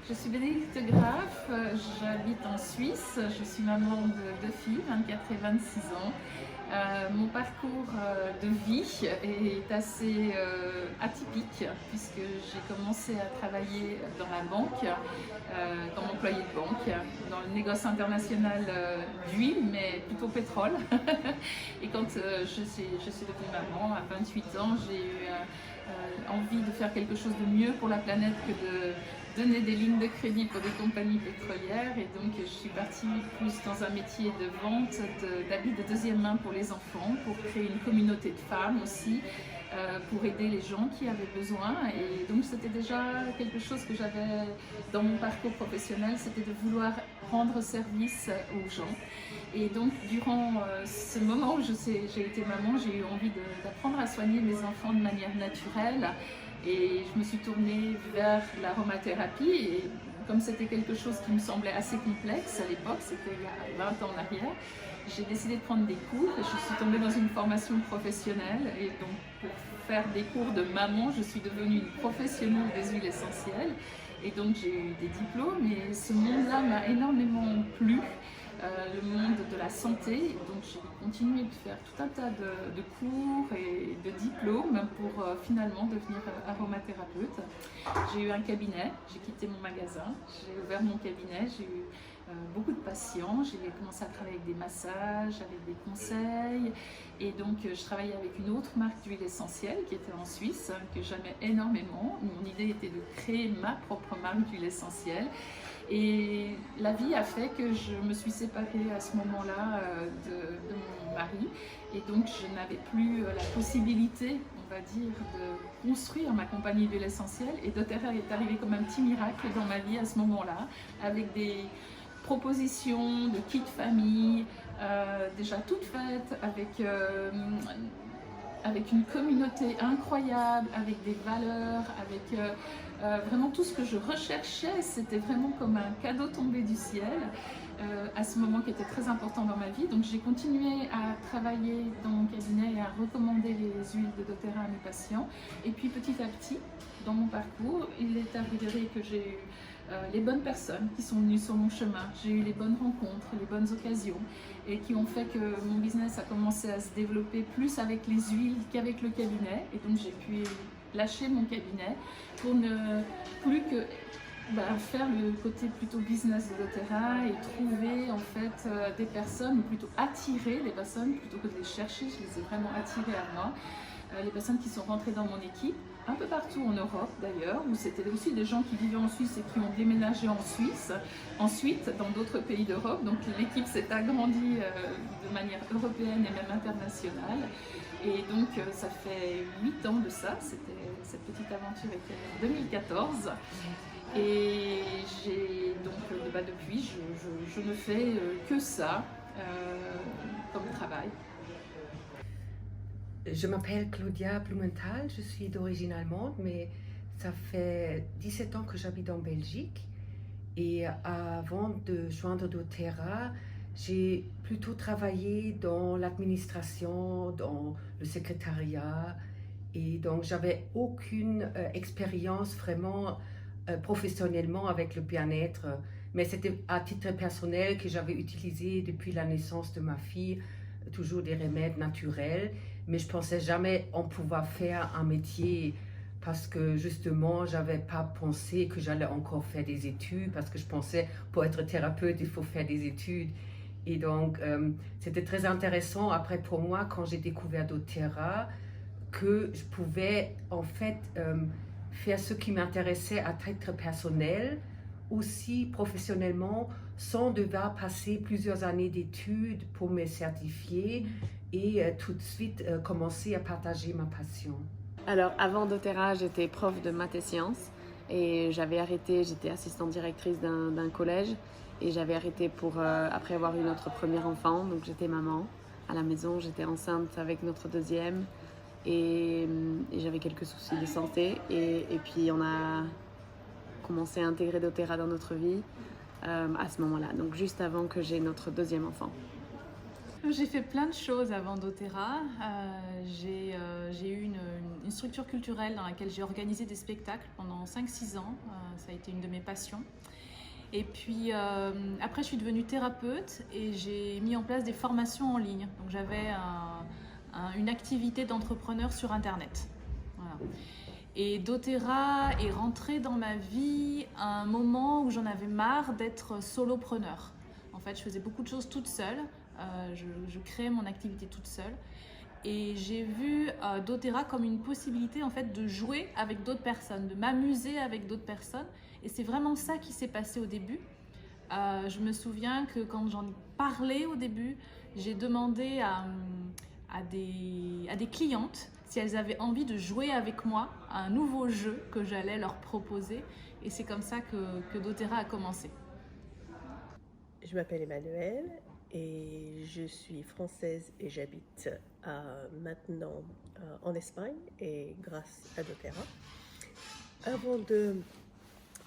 Je suis Bénédicte Graff, j'habite en Suisse, je suis maman de deux filles, 24 et 26 ans. Mon parcours de vie est assez atypique puisque j'ai commencé à travailler dans la banque, comme employée de banque, dans le négoce international d'huile, mais plutôt pétrole. Et quand je suis devenue maman à 28 ans, j'ai eu envie de faire quelque chose de mieux pour la planète que de donner des lignes de crédit pour des compagnies pétrolières, et donc je suis partie plus dans un métier de vente d'habits de deuxième main pour les enfants, pour créer une communauté de femmes aussi, pour aider les gens qui avaient besoin. Et donc c'était déjà quelque chose que j'avais dans mon parcours professionnel, c'était de vouloir rendre service aux gens. Et donc durant ce moment où j'ai été maman, j'ai eu envie d'apprendre à soigner mes enfants de manière naturelle. Et je me suis tournée vers l'aromathérapie, et comme c'était quelque chose qui me semblait assez complexe à l'époque, c'était il y a 20 ans en arrière, j'ai décidé de prendre des cours et je suis tombée dans une formation professionnelle. Et donc pour faire des cours de maman, je suis devenue une professionnelle des huiles essentielles. Et donc j'ai eu des diplômes, et ce monde-là m'a énormément plu. Le monde de la santé. Donc j'ai continué de faire tout un tas de cours et de diplômes pour finalement devenir aromathérapeute. J'ai eu un cabinet, j'ai quitté mon magasin, j'ai ouvert mon cabinet, j'ai eu beaucoup de patients, j'ai commencé à travailler avec des massages, avec des conseils, et donc je travaillais avec une autre marque d'huile essentielle qui était en Suisse, que j'aimais énormément. Mon idée était de créer ma propre marque d'huile essentielle. Et la vie a fait que je me suis séparée à ce moment-là de mon mari, et donc je n'avais plus la possibilité, on va dire, de construire ma compagnie d'huile essentielle. Et doTERRA est arrivé comme un petit miracle dans ma vie à ce moment-là, avec des propositions de kits famille déjà toutes faites, avec une communauté incroyable, avec des valeurs, avec vraiment tout ce que je recherchais. C'était vraiment comme un cadeau tombé du ciel à ce moment qui était très important dans ma vie. Donc j'ai continué à travailler dans mon cabinet et à recommander les huiles de doTERRA à mes patients. Et puis petit à petit, dans mon parcours, il est arrivé que j'ai eu les bonnes personnes qui sont venues sur mon chemin. J'ai eu les bonnes rencontres, les bonnes occasions, et qui ont fait que mon business a commencé à se développer plus avec les huiles qu'avec le cabinet. Et donc j'ai pu lâcher mon cabinet pour ne plus que faire le côté plutôt business de doTERRA et trouver en fait des personnes, ou plutôt attirer les personnes plutôt que de les chercher. Je les ai vraiment attirées à moi. Les personnes qui sont rentrées dans mon équipe, un peu partout en Europe d'ailleurs, où c'était aussi des gens qui vivaient en Suisse et qui ont déménagé en Suisse, ensuite dans d'autres pays d'Europe. Donc l'équipe s'est agrandie de manière européenne et même internationale. Et donc ça fait 8 ans de ça, cette petite aventure était en 2014. Et j'ai donc depuis, je ne fais que ça comme travail. Je m'appelle Claudia Blumenthal, je suis d'origine allemande, mais ça fait 17 ans que j'habite en Belgique. Et avant de joindre doTERRA, j'ai plutôt travaillé dans l'administration, dans le secrétariat. Et donc, j'avais aucune expérience vraiment professionnellement avec le bien-être. Mais c'était à titre personnel que j'avais utilisé depuis la naissance de ma fille toujours des remèdes naturels. Mais je pensais jamais en pouvoir faire un métier parce que justement, j'avais pas pensé que j'allais encore faire des études, parce que je pensais pour être thérapeute, il faut faire des études. Et donc, c'était très intéressant après pour moi quand j'ai découvert doTERRA que je pouvais en fait faire ce qui m'intéressait à titre personnel, aussi professionnellement, sans devoir passer plusieurs années d'études pour me certifier et tout de suite commencer à partager ma passion. Alors, avant doTERRA, j'étais prof de maths et sciences et j'avais arrêté, j'étais assistante directrice d'un collège et j'avais arrêté pour, après avoir eu notre premier enfant, donc j'étais maman à la maison, j'étais enceinte avec notre deuxième et j'avais quelques soucis de santé et puis on a commencé à intégrer doTERRA dans notre vie à ce moment-là, donc juste avant que j'ai notre deuxième enfant. J'ai fait plein de choses avant doTERRA. J'ai eu une structure culturelle dans laquelle j'ai organisé des spectacles pendant 5-6 ans. Ça a été une de mes passions. Et puis après, je suis devenue thérapeute et j'ai mis en place des formations en ligne. Donc j'avais une activité d'entrepreneur sur Internet. Voilà. Et doTERRA est rentré dans ma vie à un moment où j'en avais marre d'être solopreneur. En fait, je faisais beaucoup de choses toute seule. Je créais mon activité toute seule. Et j'ai vu doTERRA comme une possibilité en fait, de jouer avec d'autres personnes, de m'amuser avec d'autres personnes. Et c'est vraiment ça qui s'est passé au début. Je me souviens que quand j'en ai parlé au début, j'ai demandé à des clientes si elles avaient envie de jouer avec moi à un nouveau jeu que j'allais leur proposer. Et c'est comme ça que doTERRA a commencé. Je m'appelle Emmanuelle et je suis française et j'habite maintenant en Espagne et grâce à doTERRA.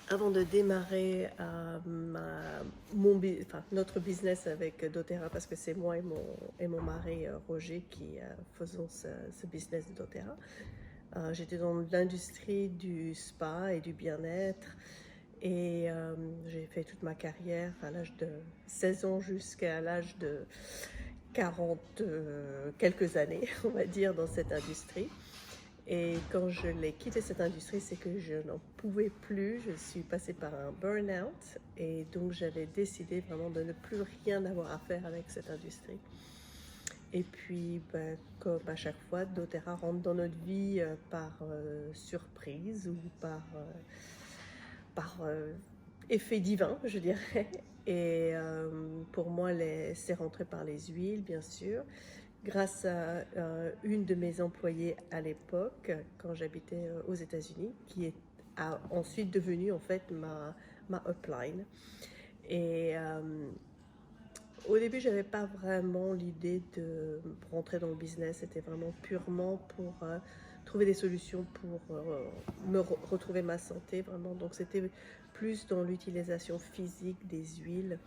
Avant de démarrer notre business avec doTERRA, parce que c'est moi et mon mari Roger qui faisons ce business de doTERRA, j'étais dans l'industrie du spa et du bien-être et j'ai fait toute ma carrière à l'âge de 16 ans jusqu'à l'âge de 40 quelques années, on va dire, dans cette industrie. Et quand je l'ai quitté cette industrie, c'est que je n'en pouvais plus. Je suis passée par un burn-out et donc j'avais décidé vraiment de ne plus rien avoir à faire avec cette industrie. Et puis, comme à chaque fois, doTERRA rentre dans notre vie par surprise ou par effet divin, je dirais. Et pour moi, c'est rentré par les huiles, bien sûr. Grâce à une de mes employées à l'époque, quand j'habitais aux États-Unis, qui a ensuite devenu en fait ma upline. Et au début, j'avais pas vraiment l'idée de rentrer dans le business. C'était vraiment purement pour trouver des solutions pour me retrouver ma santé, vraiment. Donc c'était plus dans l'utilisation physique des huiles.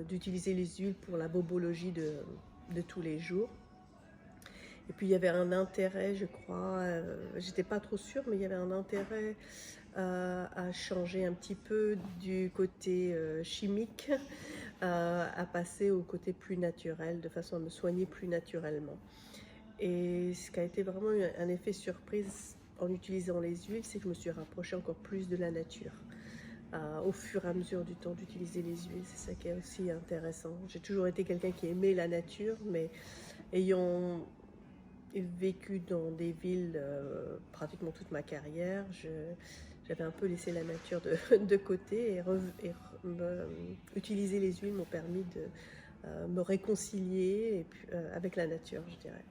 D'utiliser les huiles pour la bobologie de tous les jours. Et puis il y avait un intérêt, je crois, j'étais pas trop sûre, mais il y avait un intérêt à changer un petit peu du côté chimique, à passer au côté plus naturel, de façon à me soigner plus naturellement. Et ce qui a été vraiment un effet surprise en utilisant les huiles, c'est que je me suis rapprochée encore plus de la nature. Au fur et à mesure du temps d'utiliser les huiles, c'est ça qui est aussi intéressant. J'ai toujours été quelqu'un qui aimait la nature, mais ayant vécu dans des villes pratiquement toute ma carrière, j'avais un peu laissé la nature de côté et utiliser les huiles m'ont permis de me réconcilier avec la nature, je dirais.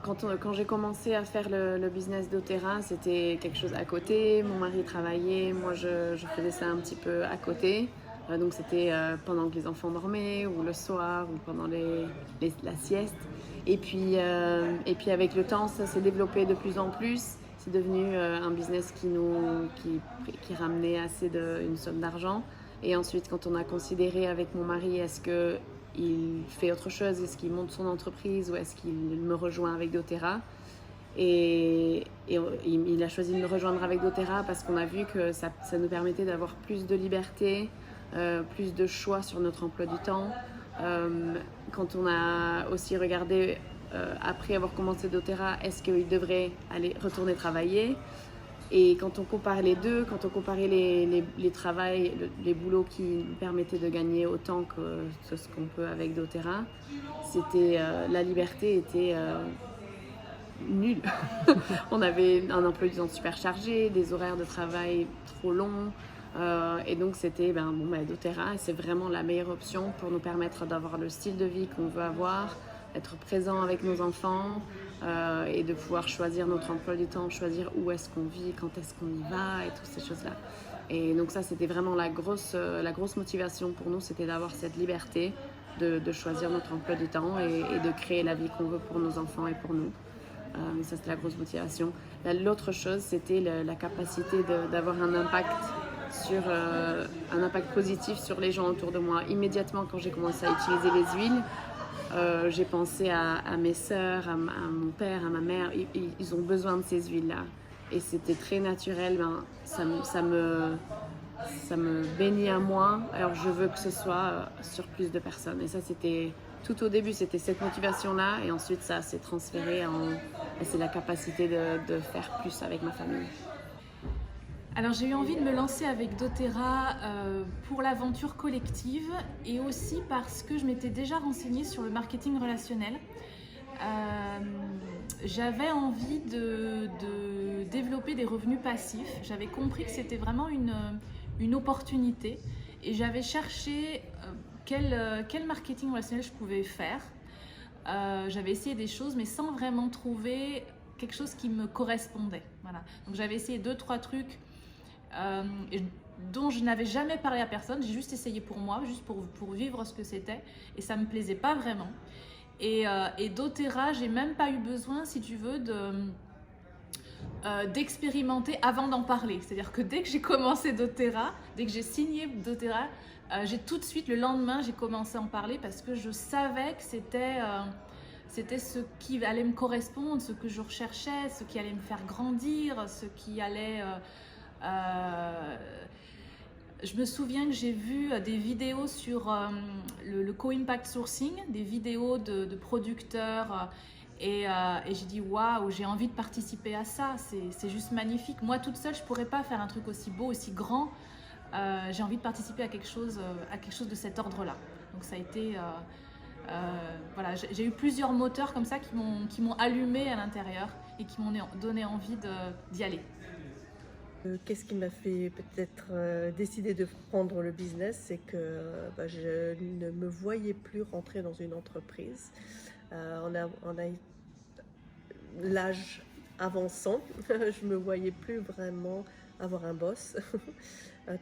Quand j'ai commencé à faire le business doTERRA, c'était quelque chose à côté. Mon mari travaillait, moi je faisais ça un petit peu à côté. Donc c'était pendant que les enfants dormaient ou le soir ou pendant la sieste. Et puis avec le temps, ça s'est développé de plus en plus. C'est devenu un business qui ramenait une somme d'argent. Et ensuite, quand on a considéré avec mon mari, est-ce qu'il fait autre chose, est-ce qu'il monte son entreprise ou est-ce qu'il me rejoint avec doTERRA, et il a choisi de me rejoindre avec doTERRA parce qu'on a vu que ça nous permettait d'avoir plus de liberté, plus de choix sur notre emploi du temps. Quand on a aussi regardé après avoir commencé doTERRA, est-ce qu'il devrait retourner travailler? Et quand on compare les deux, quand on comparait les travails, les boulots qui nous permettaient de gagner autant que ce qu'on peut avec doTERRA, la liberté était nulle. On avait un emploi du temps super chargé, des horaires de travail trop longs. Et donc c'était doTERRA, c'est vraiment la meilleure option pour nous permettre d'avoir le style de vie qu'on veut avoir, d'être présent avec nos enfants, et de pouvoir choisir notre emploi du temps, choisir où est-ce qu'on vit, quand est-ce qu'on y va et toutes ces choses-là. Et donc ça, c'était vraiment la grosse motivation pour nous, c'était d'avoir cette liberté de choisir notre emploi du temps et de créer la vie qu'on veut pour nos enfants et pour nous. Ça, c'était la grosse motivation. L'autre chose, c'était la capacité d'avoir un impact positif sur les gens autour de moi. Immédiatement, quand j'ai commencé à utiliser les huiles, j'ai pensé à mes sœurs, à mon père, à ma mère. Ils ont besoin de ces huiles-là. Et c'était très naturel. Ben, ça me bénit à moi. Alors je veux que ce soit sur plus de personnes. Et ça, c'était tout au début, c'était cette motivation-là. Et ensuite, ça s'est transféré et c'est la capacité de faire plus avec ma famille. Alors j'ai eu envie de me lancer avec doTERRA pour l'aventure collective et aussi parce que je m'étais déjà renseignée sur le marketing relationnel. J'avais envie de développer des revenus passifs. J'avais compris que c'était vraiment une opportunité et j'avais cherché quel marketing relationnel je pouvais faire. J'avais essayé des choses mais sans vraiment trouver quelque chose qui me correspondait. Voilà. Donc j'avais essayé 2-3 trucs dont je n'avais jamais parlé à personne. J'ai juste essayé pour moi, juste pour vivre ce que c'était et ça me plaisait pas vraiment. Et doTERRA, j'ai même pas eu besoin, si tu veux, d'expérimenter avant d'en parler. C'est-à-dire que dès que j'ai commencé doTERRA, dès que j'ai signé doTERRA, j'ai tout de suite, le lendemain, j'ai commencé à en parler parce que je savais que c'était ce qui allait me correspondre, ce que je recherchais, ce qui allait me faire grandir, ce qui allait... je me souviens que j'ai vu des vidéos sur le co-impact sourcing, des vidéos de producteurs et j'ai dit waouh, j'ai envie de participer à ça, c'est juste magnifique. Moi toute seule, je pourrais pas faire un truc aussi beau, aussi grand. J'ai envie de participer à quelque chose de cet ordre-là. Donc ça a été... voilà, j'ai eu plusieurs moteurs comme ça qui m'ont allumé à l'intérieur et qui m'ont donné envie d'y aller. Qu'est-ce qui m'a fait peut-être décider de prendre le business, c'est que je ne me voyais plus rentrer dans une entreprise. On a l'âge avançant, je me voyais plus vraiment avoir un boss,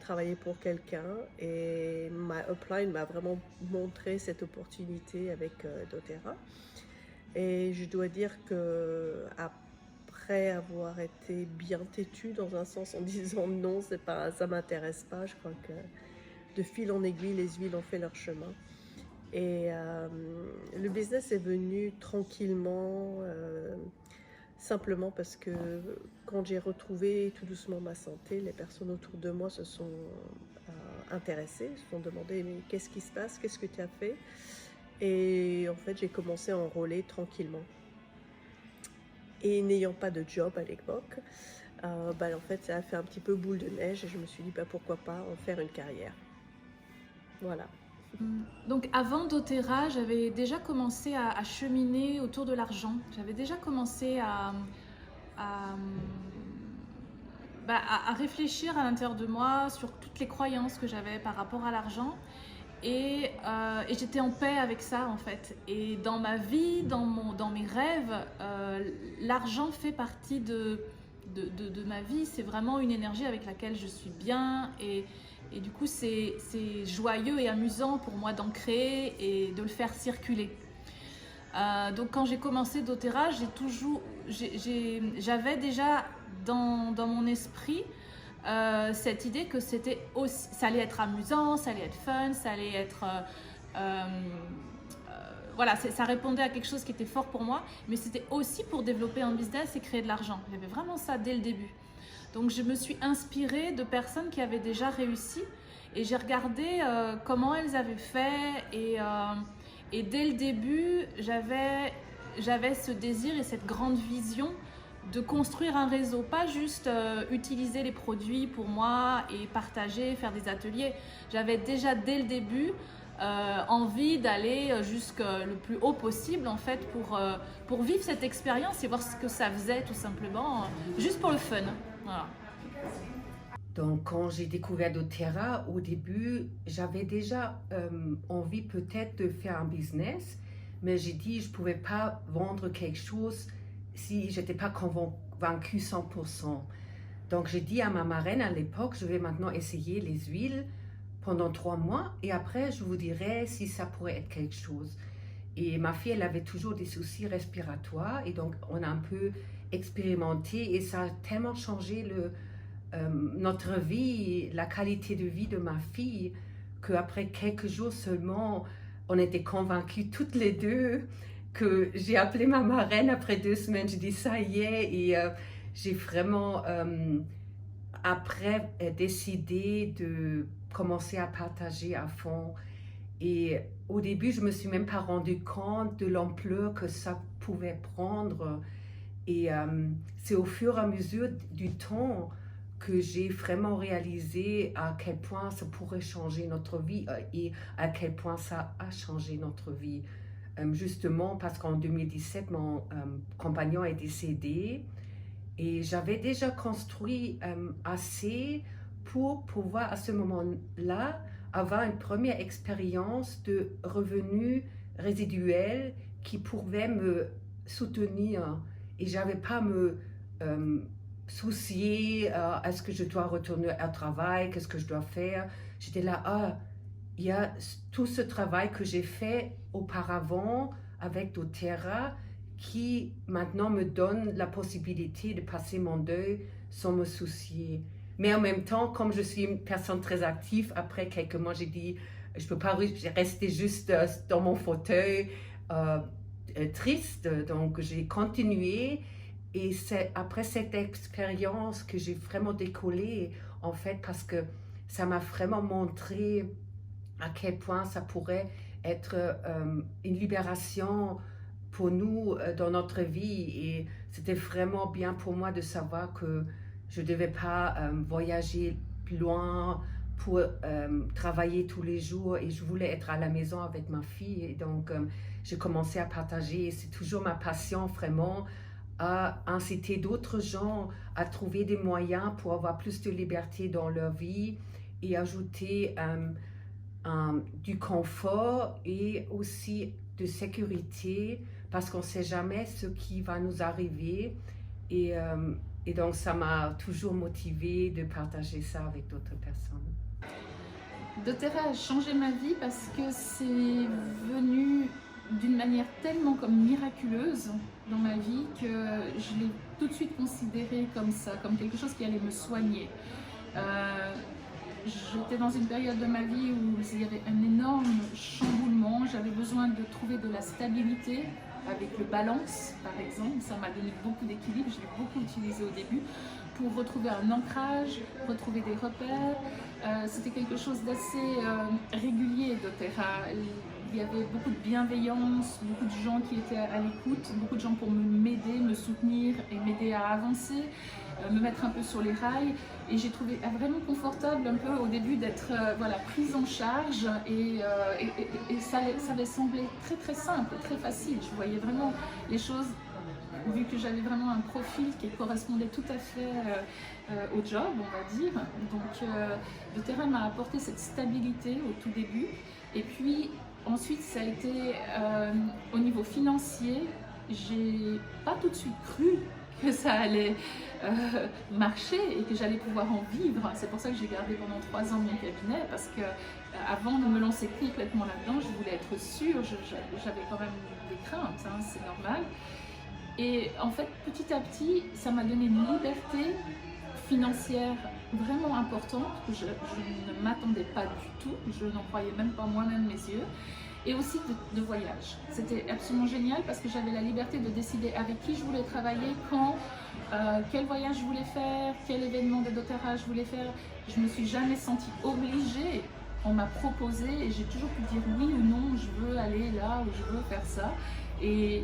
travailler pour quelqu'un, et ma upline m'a vraiment montré cette opportunité avec doTERRA. Et je dois dire que après avoir été bien têtue dans un sens en disant non, ça m'intéresse pas, je crois que de fil en aiguille, les huiles ont fait leur chemin. Et le business est venu tranquillement, simplement parce que quand j'ai retrouvé tout doucement ma santé, les personnes autour de moi se sont intéressées, se sont demandé mais qu'est-ce qui se passe, qu'est-ce que tu as fait? Et en fait j'ai commencé à enrôler tranquillement. Et n'ayant pas de job à l'époque, en fait ça a fait un petit peu boule de neige et je me suis dit pourquoi pas en faire une carrière. Voilà. Donc avant doTERRA, j'avais déjà commencé à cheminer autour de l'argent. J'avais déjà commencé à réfléchir à l'intérieur de moi sur toutes les croyances que j'avais par rapport à l'argent. Et j'étais en paix avec ça en fait. Et dans ma vie, dans mes rêves, l'argent fait partie de ma vie. C'est vraiment une énergie avec laquelle je suis bien et du coup c'est joyeux et amusant pour moi d'en créer et de le faire circuler. Donc quand j'ai commencé doTERRA, j'avais déjà dans mon esprit cette idée que ça allait être amusant, ça allait être fun, ça allait être... voilà, ça répondait à quelque chose qui était fort pour moi, mais c'était aussi pour développer un business et créer de l'argent. J'avais vraiment ça dès le début. Donc je me suis inspirée de personnes qui avaient déjà réussi et j'ai regardé comment elles avaient fait et dès le début, j'avais ce désir et cette grande vision de construire un réseau, pas juste utiliser les produits pour moi et partager, faire des ateliers. J'avais déjà dès le début envie d'aller jusqu'au plus haut possible en fait pour vivre cette expérience et voir ce que ça faisait tout simplement, juste pour le fun. Voilà. Donc quand j'ai découvert doTERRA, au début, j'avais déjà envie peut-être de faire un business, mais j'ai dit je ne pouvais pas vendre quelque chose si je n'étais pas convaincue 100%. Donc j'ai dit à ma marraine à l'époque, je vais maintenant essayer les huiles pendant 3 mois et après je vous dirai si ça pourrait être quelque chose. Et ma fille, elle avait toujours des soucis respiratoires et donc on a un peu expérimenté et ça a tellement changé notre vie, la qualité de vie de ma fille, qu'après quelques jours seulement, on était convaincus toutes les deux que j'ai appelé ma marraine après 2 semaines. J'ai dit ça y est et j'ai vraiment après décidé de commencer à partager à fond. Et au début, je me suis même pas rendu compte de l'ampleur que ça pouvait prendre. Et c'est au fur et à mesure du temps que j'ai vraiment réalisé à quel point ça pourrait changer notre vie et à quel point ça a changé notre vie. Justement parce qu'en 2017, mon compagnon est décédé et j'avais déjà construit assez pour pouvoir à ce moment-là avoir une première expérience de revenus résiduels qui pouvaient me soutenir. Et je n'avais pas à me soucier, est-ce que je dois retourner au travail, qu'est-ce que je dois faire. J'étais là, il y a tout ce travail que j'ai fait auparavant avec doTERRA qui maintenant me donne la possibilité de passer mon deuil sans me soucier. Mais en même temps, comme je suis une personne très active, après quelques mois, j'ai dit, je ne peux pas rester juste dans mon fauteuil triste. Donc, j'ai continué. Et c'est après cette expérience que j'ai vraiment décollé, en fait, parce que ça m'a vraiment montré à quel point ça pourrait être une libération pour nous dans notre vie. Et c'était vraiment bien pour moi de savoir que je ne devais pas voyager plus loin pour travailler tous les jours et je voulais être à la maison avec ma fille. Et donc, j'ai commencé à partager. Et c'est toujours ma passion vraiment à inciter d'autres gens à trouver des moyens pour avoir plus de liberté dans leur vie et ajouter du confort et aussi de sécurité parce qu'on ne sait jamais ce qui va nous arriver. Et donc, ça m'a toujours motivée de partager ça avec d'autres personnes. doTERRA a changé ma vie parce que c'est venu d'une manière tellement comme miraculeuse dans ma vie que je l'ai tout de suite considéré comme ça, comme quelque chose qui allait me soigner. J'étais dans une période de ma vie où il y avait un énorme chamboulement, j'avais besoin de trouver de la stabilité avec le balance par exemple, ça m'a donné beaucoup d'équilibre, je l'ai beaucoup utilisé au début pour retrouver un ancrage, retrouver des repères. C'était quelque chose d'assez régulier doTERRA. Il y avait beaucoup de bienveillance, beaucoup de gens qui étaient à l'écoute, beaucoup de gens pour m'aider, me soutenir et m'aider à avancer, me mettre un peu sur les rails. Et j'ai trouvé vraiment confortable un peu au début d'être voilà, prise en charge et ça avait semblé très très simple, très facile. Je voyais vraiment les choses, vu que j'avais vraiment un profil qui correspondait tout à fait au job, on va dire. Donc doTERRA m'a apporté cette stabilité au tout début. Et puis ensuite, ça a été au niveau financier, j'ai pas tout de suite cru que ça allait marcher et que j'allais pouvoir en vivre. C'est pour ça que j'ai gardé pendant 3 ans mon cabinet parce que avant de me lancer complètement là-dedans, je voulais être sûre, j'avais quand même des craintes, hein, c'est normal. Et en fait, petit à petit, ça m'a donné une liberté financière vraiment importante que je ne m'attendais pas du tout, je n'en croyais même pas moi-même mes yeux, et aussi de voyage. C'était absolument génial parce que j'avais la liberté de décider avec qui je voulais travailler, quand, quel voyage je voulais faire, quel événement de doTERRA je voulais faire. Je ne me suis jamais sentie obligée, on m'a proposé et j'ai toujours pu dire oui ou non, je veux aller là ou je veux faire ça. Et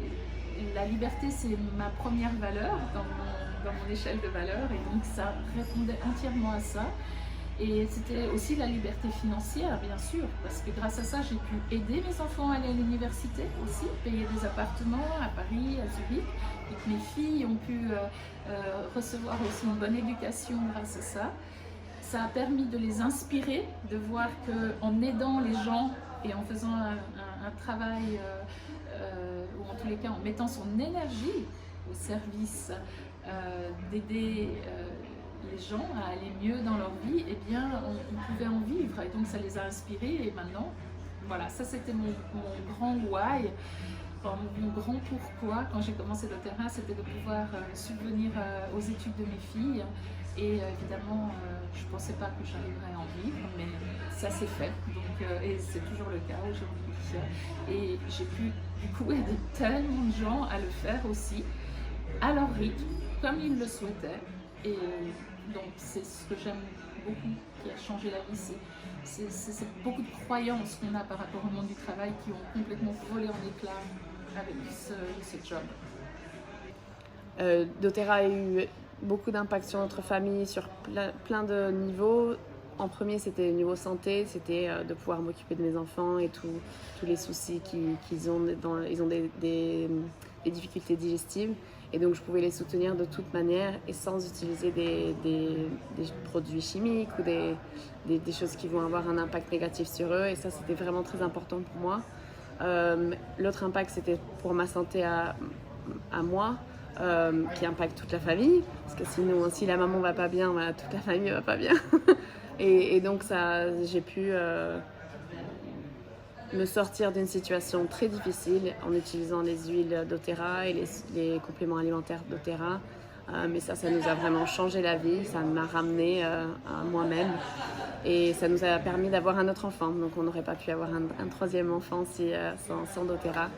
la liberté, c'est ma première valeur dans mon échelle de valeurs et donc ça répondait entièrement à ça. Et c'était aussi la liberté financière, bien sûr, parce que grâce à ça, j'ai pu aider mes enfants à aller à l'université aussi, payer des appartements à Paris, à Zurich. Donc mes filles ont pu recevoir aussi une bonne éducation grâce à ça. Ça a permis de les inspirer, de voir qu'en aidant les gens et en faisant un travail, ou en tous les cas en mettant son énergie au service d'aider les gens à aller mieux dans leur vie, eh bien on pouvait en vivre et donc ça les a inspirés et maintenant, voilà, ça c'était mon grand why. mon grand pourquoi, quand j'ai commencé doTERRA, c'était de pouvoir subvenir aux études de mes filles. Et évidemment, je ne pensais pas que j'arriverais à en vivre, mais ça s'est fait. Donc, et c'est toujours le cas aujourd'hui. Et j'ai pu du coup aider tellement de gens à le faire aussi, à leur rythme, comme ils le souhaitaient. Et donc c'est ce que j'aime beaucoup, qui a changé la vie. C'est beaucoup de croyances qu'on a par rapport au monde du travail qui ont complètement volé en éclats avec ce job. doTERRA a eu beaucoup d'impact sur notre famille, sur plein de niveaux. En premier, c'était au niveau santé, c'était de pouvoir m'occuper de mes enfants et tous les soucis qu'ils ont. Ils ont des difficultés digestives et donc je pouvais les soutenir de toute manière et sans utiliser des produits chimiques ou des choses qui vont avoir un impact négatif sur eux, et ça c'était vraiment très important pour moi. L'autre impact, c'était pour ma santé à moi, qui impacte toute la famille, parce que sinon, si la maman va pas bien, bah, toute la famille va pas bien. et donc j'ai pu me sortir d'une situation très difficile en utilisant les huiles doTERRA et les compléments alimentaires doTERRA. Mais ça nous a vraiment changé la vie, ça m'a ramené à moi-même et ça nous a permis d'avoir un autre enfant. Donc on n'aurait pas pu avoir un troisième enfant sans doTERRA.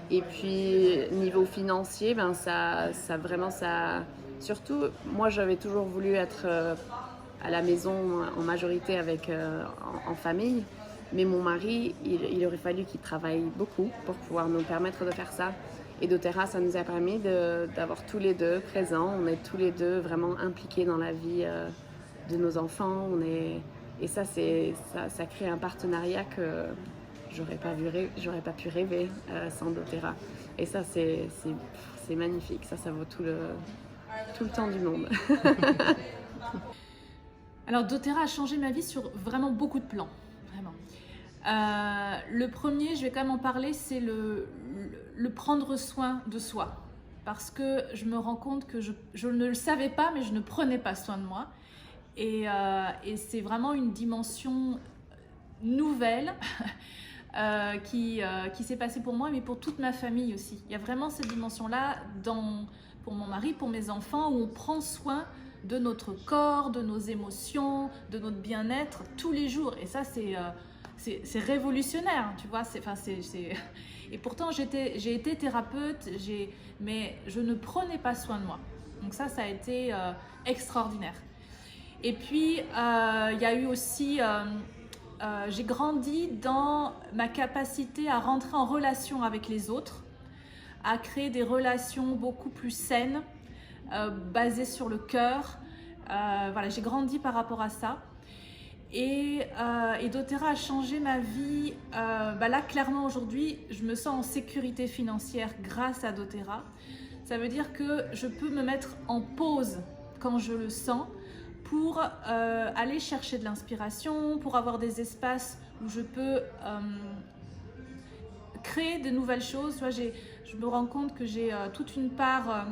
Et puis niveau financier, ben ça surtout moi j'avais toujours voulu être à la maison en majorité en famille, mais mon mari il aurait fallu qu'il travaille beaucoup pour pouvoir nous permettre de faire ça. Et doTERRA, ça nous a permis d'avoir tous les deux présents. On est tous les deux vraiment impliqués dans la vie de nos enfants. Et ça crée un partenariat que j'aurais pas pu rêver sans doTERRA. Et ça, c'est magnifique. Ça vaut tout le temps du monde. Alors doTERRA a changé ma vie sur vraiment beaucoup de plans. Vraiment. Le premier, je vais quand même en parler, c'est le prendre soin de soi. Parce que je me rends compte que je ne le savais pas, mais je ne prenais pas soin de moi. Et c'est vraiment une dimension nouvelle qui s'est passée pour moi, mais pour toute ma famille aussi. Il y a vraiment cette dimension-là pour mon mari, pour mes enfants, où on prend soin de notre corps, de nos émotions, de notre bien-être tous les jours. Et ça, c'est révolutionnaire, tu vois. Et pourtant, j'ai été thérapeute, mais je ne prenais pas soin de moi. Donc ça a été extraordinaire. Et puis, il y a eu aussi... j'ai grandi dans ma capacité à rentrer en relation avec les autres, à créer des relations beaucoup plus saines, basées sur le cœur. Voilà, j'ai grandi par rapport à ça. Et doTERRA a changé ma vie. Là, clairement, aujourd'hui, je me sens en sécurité financière grâce à doTERRA. Ça veut dire que je peux me mettre en pause quand je le sens pour aller chercher de l'inspiration, pour avoir des espaces où je peux créer de nouvelles choses. Tu vois, je me rends compte que j'ai toute une part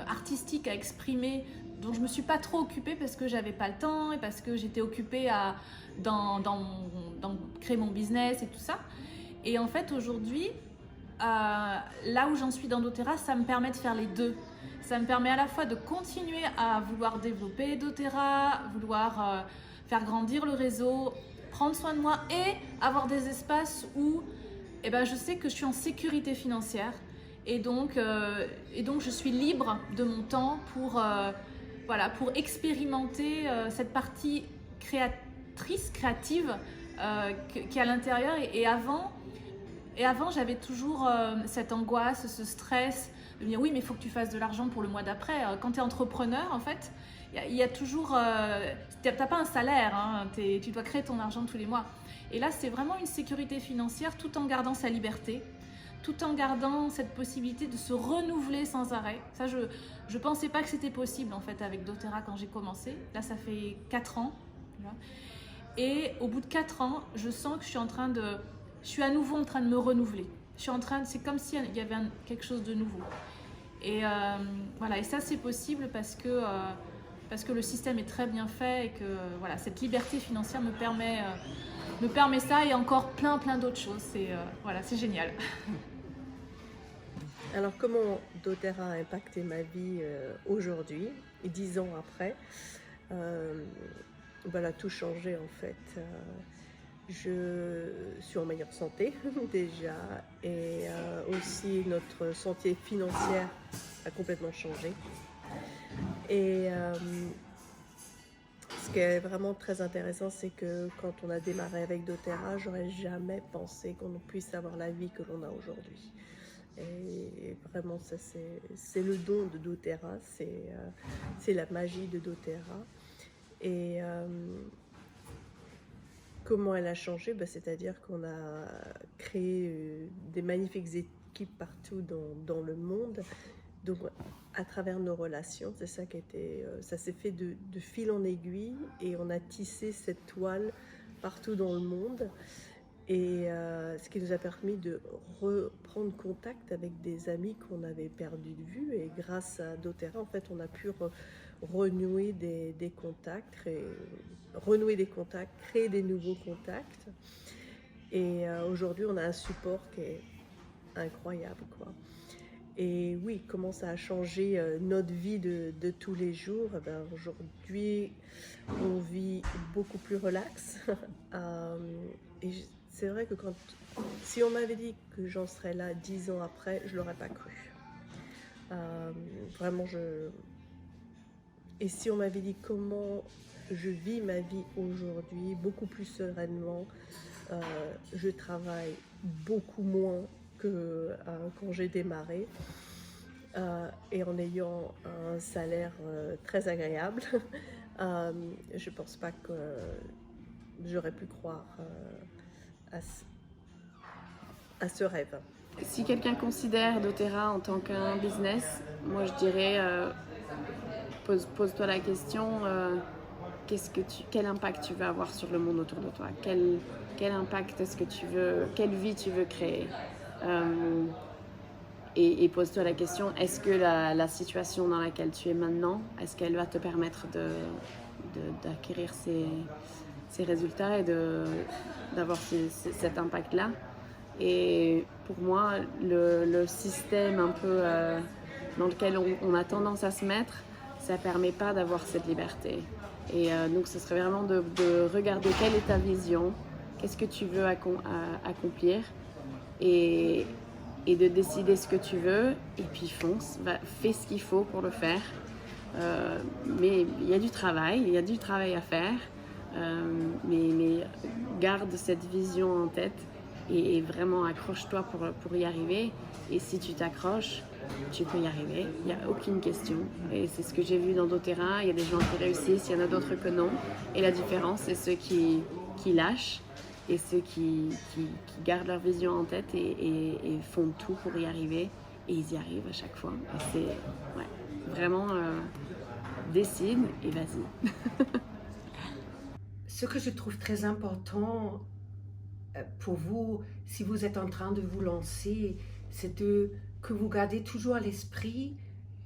artistique à exprimer dont je ne me suis pas trop occupée parce que j'avais pas le temps et parce que j'étais occupée dans créer mon business et tout ça. Et en fait, aujourd'hui, là où j'en suis dans doTERRA, ça me permet de faire les deux. Ça me permet à la fois de continuer à vouloir développer doTERRA, vouloir faire grandir le réseau, prendre soin de moi et avoir des espaces où je sais que je suis en sécurité financière et donc je suis libre de mon temps pour expérimenter cette partie créative qui est à l'intérieur. Et avant, j'avais toujours cette angoisse, ce stress de me dire oui, mais il faut que tu fasses de l'argent pour le mois d'après. Quand tu es entrepreneur, en fait, il y a toujours... tu n'as pas un salaire, hein, tu dois créer ton argent tous les mois. Et là, c'est vraiment une sécurité financière tout en gardant sa liberté, tout en gardant cette possibilité de se renouveler sans arrêt. Ça, je ne pensais pas que c'était possible en fait avec doTERRA quand j'ai commencé. Là, ça fait 4 ans. Et au bout de 4 ans, je sens que je suis à nouveau en train de me renouveler. C'est comme s'il y avait quelque chose de nouveau. Et voilà, et ça c'est possible parce que parce que le système est très bien fait et que voilà, cette liberté financière me permet ça et encore plein d'autres choses. Voilà, c'est génial. Alors comment doTERRA a impacté ma vie aujourd'hui et 10 ans après? Voilà, tout changé en fait. Je suis en meilleure santé déjà et aussi notre santé financière a complètement changé. Et ce qui est vraiment très intéressant, c'est que quand on a démarré avec doTERRA, j'aurais jamais pensé qu'on puisse avoir la vie que l'on a aujourd'hui. Et vraiment, ça c'est le don de doTERRA, c'est la magie de doTERRA. Et comment elle a changé? C'est-à-dire qu'on a créé des magnifiques équipes partout dans le monde. Donc à travers nos relations, c'est ça qui était, ça s'est fait de fil en aiguille et on a tissé cette toile partout dans le monde. Et ce qui nous a permis de reprendre contact avec des amis qu'on avait perdus de vue. Et grâce à doTERRA, en fait, on a pu renouer des contacts, créer des nouveaux contacts. Et aujourd'hui, on a un support qui est incroyable, quoi. Et oui, comment ça a changé notre vie de tous les jours? Aujourd'hui, on vit beaucoup plus relax. Et c'est vrai que si on m'avait dit que j'en serais là 10 ans après, je ne l'aurais pas cru. Vraiment, Et si on m'avait dit comment je vis ma vie aujourd'hui, beaucoup plus sereinement, je travaille beaucoup moins que quand j'ai démarré et en ayant un salaire très agréable, je ne pense pas que j'aurais pu croire à ce rêve. Si quelqu'un considère doTERRA en tant qu'un business, moi je dirais pose-toi la question quel impact tu veux avoir sur le monde autour de toi, quel impact est-ce que tu veux, quelle vie tu veux créer, et pose-toi la question, est-ce que la situation dans laquelle tu es maintenant, est-ce qu'elle va te permettre d'acquérir ces résultats et d'avoir cet impact-là. Et pour moi, le système un peu dans lequel on a tendance à se mettre, ça ne permet pas d'avoir cette liberté. Et donc ce serait vraiment de regarder quelle est ta vision, qu'est-ce que tu veux accomplir, et de décider ce que tu veux, et puis fonce, fais ce qu'il faut pour le faire. Mais il y a du travail à faire, mais garde cette vision en tête et vraiment accroche-toi pour y arriver. Et si tu t'accroches, tu peux y arriver, il n'y a aucune question. Et c'est ce que j'ai vu dans doTERRA, il y a des gens qui réussissent, il y en a d'autres que non. Et la différence, c'est ceux qui lâchent et ceux qui gardent leur vision en tête et font tout pour y arriver. Et ils y arrivent à chaque fois. Et c'est vraiment décide et vas-y. Ce que je trouve très important pour vous, si vous êtes en train de vous lancer, c'est que vous gardez toujours à l'esprit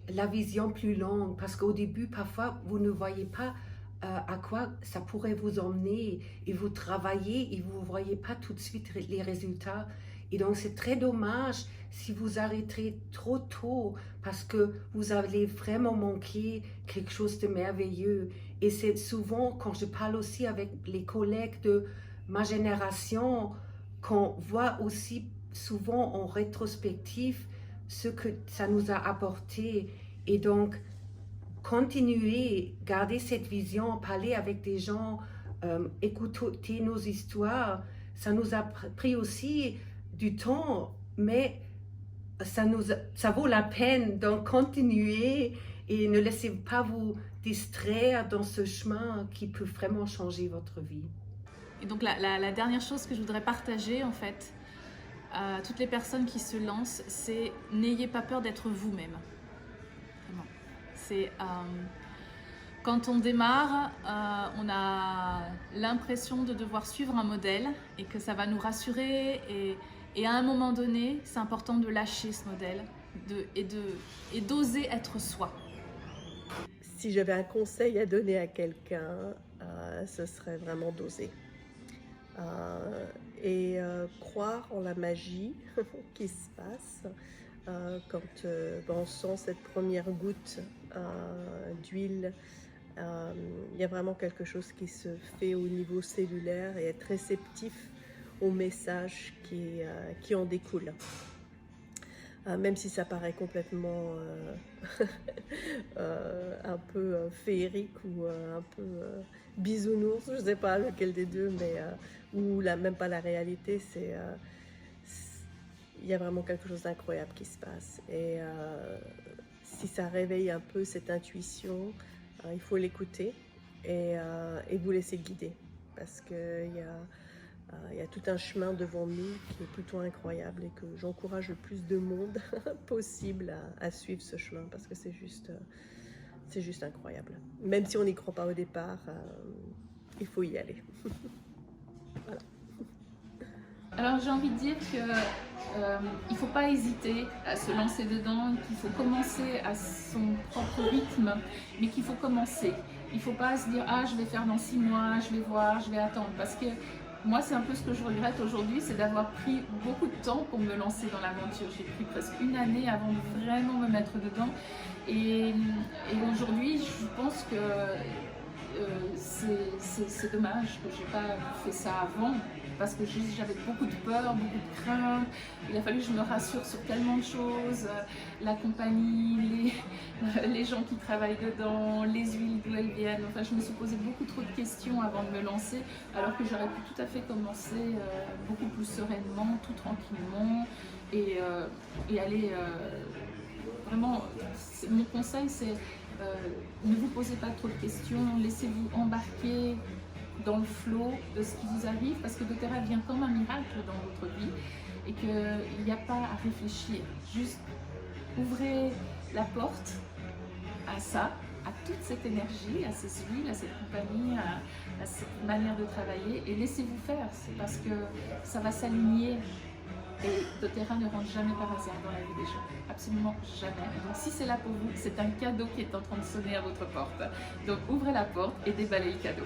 la vision plus longue, parce qu'au début, parfois, vous ne voyez pas à quoi ça pourrait vous emmener, et vous travaillez et vous ne voyez pas tout de suite les résultats. Et donc, c'est très dommage si vous arrêtez trop tôt, parce que vous allez vraiment manquer quelque chose de merveilleux. Et c'est souvent, quand je parle aussi avec les collègues de ma génération, qu'on voit aussi souvent en rétrospective ce que ça nous a apporté. Et donc, continuer, garder cette vision, parler avec des gens, écouter nos histoires, ça nous a pris aussi du temps, mais ça vaut la peine. Donc, continuer et ne laissez pas vous distraire dans ce chemin qui peut vraiment changer votre vie. Et donc, la dernière chose que je voudrais partager, en fait, à toutes les personnes qui se lancent, c'est n'ayez pas peur d'être vous-même. Vraiment. C'est quand on démarre, on a l'impression de devoir suivre un modèle et que ça va nous rassurer. Et à un moment donné, c'est important de lâcher ce modèle et d'oser être soi. si j'avais un conseil à donner à quelqu'un, ce serait vraiment d'oser. Croire en la magie qui se passe quand on sent cette première goutte d'huile. Il y a vraiment quelque chose qui se fait au niveau cellulaire et être réceptif aux messages qui en découlent. Même si ça paraît complètement un peu féerique ou un peu bisounours, je ne sais pas lequel des deux, mais ou même pas la réalité, il y a vraiment quelque chose d'incroyable qui se passe. Et si ça réveille un peu cette intuition, il faut l'écouter et vous laisser guider, parce qu'il y a tout un chemin devant nous qui est plutôt incroyable et que j'encourage le plus de monde possible à suivre ce chemin, parce que c'est juste incroyable. Même si on n'y croit pas au départ, il faut y aller. Voilà. Alors j'ai envie de dire qu'il ne faut pas hésiter à se lancer dedans, qu'il faut commencer à son propre rythme, mais qu'il faut commencer. Il ne faut pas se dire « Ah, je vais faire dans 6 mois, je vais voir, je vais attendre ». Parce que moi, c'est un peu ce que je regrette aujourd'hui, c'est d'avoir pris beaucoup de temps pour me lancer dans l'aventure. J'ai pris presque 1 année avant de vraiment me mettre dedans. Et aujourd'hui, je pense que c'est dommage que je n'ai pas fait ça avant, parce que j'avais beaucoup de peur, beaucoup de crainte. Il a fallu que je me rassure sur tellement de choses, la compagnie, les gens qui travaillent dedans, les huiles d'où elles viennent. Enfin, je me suis posé beaucoup trop de questions avant de me lancer, alors que j'aurais pu tout à fait commencer beaucoup plus sereinement, tout tranquillement, et aller vraiment. Mon conseil, c'est ne vous posez pas trop de questions, laissez-vous embarquer dans le flot de ce qui vous arrive, parce que doTERRA vient comme un miracle dans votre vie et qu'il n'y a pas à réfléchir. Juste ouvrez la porte à ça, à toute cette énergie, à ces huiles, à cette compagnie, à cette manière de travailler, et laissez-vous faire. C'est parce que ça va s'aligner. Et doTERRA ne rentre jamais par hasard dans la vie des gens, absolument jamais. Donc si c'est là pour vous, c'est un cadeau qui est en train de sonner à votre porte. Donc ouvrez la porte et déballez le cadeau.